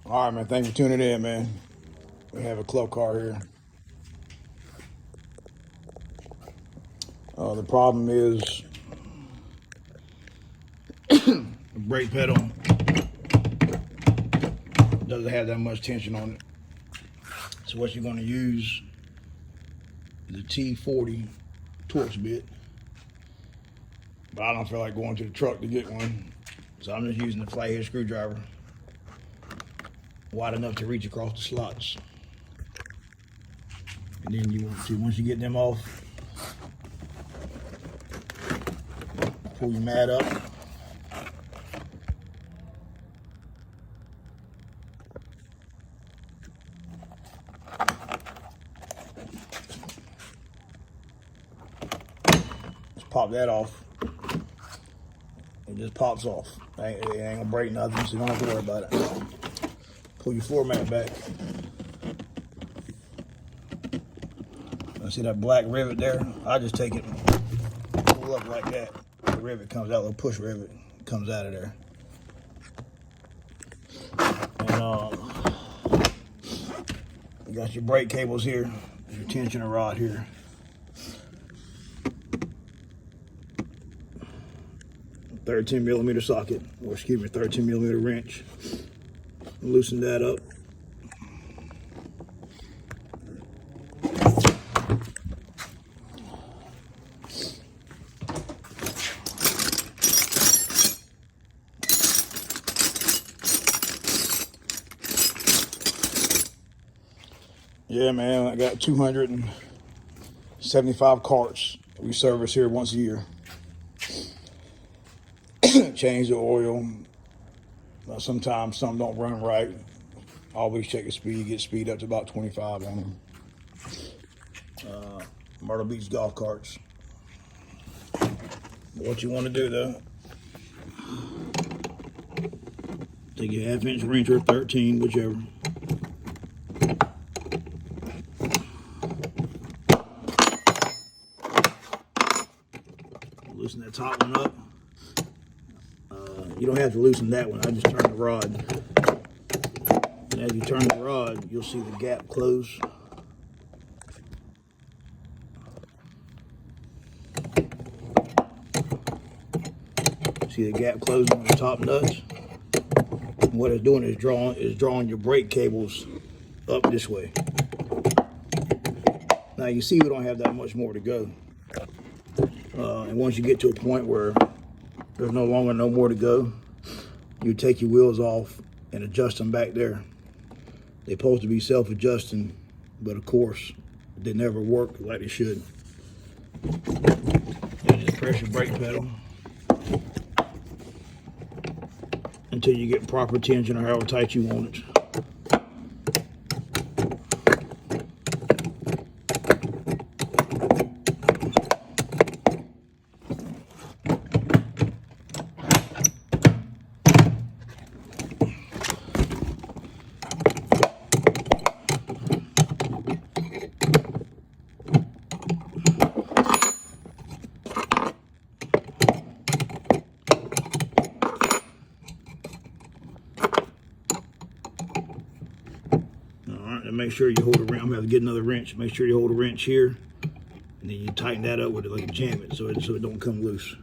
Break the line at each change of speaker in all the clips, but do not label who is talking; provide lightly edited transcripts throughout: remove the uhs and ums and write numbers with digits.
All right, man. Thanks for tuning in, man. We have a club car here. The problem is the brake pedal doesn't have that much tension on it. So what you're going to use is the T40 Torx bit. But I don't feel like going to the truck to get one. So I'm just using the flathead screwdriver, wide enough to reach across the slots. And then you want to, once you get them off, pull your mat up. Just pop that off. It just pops off. It ain't gonna break nothing, so you don't have to worry about it. Pull your floor mat back. See that black rivet there? I just take it and pull up like that. The rivet comes out, a little push rivet comes out of there. And you got your brake cables here, your tensioner rod here. A 13mm socket, or excuse me, 13mm wrench. Loosen that up. Yeah, man, I got 275 carts we service here once a year. Change the oil. Sometimes some don't run right. Always check the speed, get speed up to about 25 on them. Myrtle Beach golf carts. What you want to do though, take your 1/2 inch wrench or 13, whichever. Loosen that top one up. You don't have to loosen that one. I just turn the rod. And as you turn the rod, you'll see the gap close. See the gap closing on the top nuts? And what it's doing is drawing your brake cables up this way. Now you see we don't have that much more to go. And once you get to a point where there's no more to go, you take your wheels off and adjust them back there. They're supposed to be self-adjusting, but of course, they never work like they should. And just press your brake pedal until you get proper tension or however tight you want it. And make sure you hold a wrench. I'm gonna have to get another wrench. Make sure you hold a wrench here, and then you tighten that up with it, like jam it, so it don't come loose.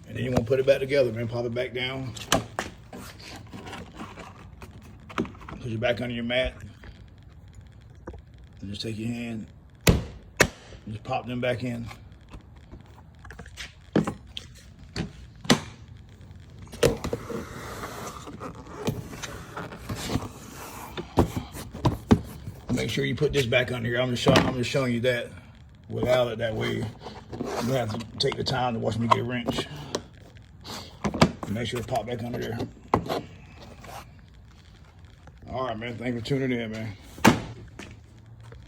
And then you want to put it back together, man. Pop it back down. Put it back under your mat, and just take your hand and just pop them back in. Make sure you put this back under here. I'm just showing you that without it. That way, you don't have to take the time to watch me get a wrench. Make sure it pop back under there. All right, man. Thanks for tuning in, man.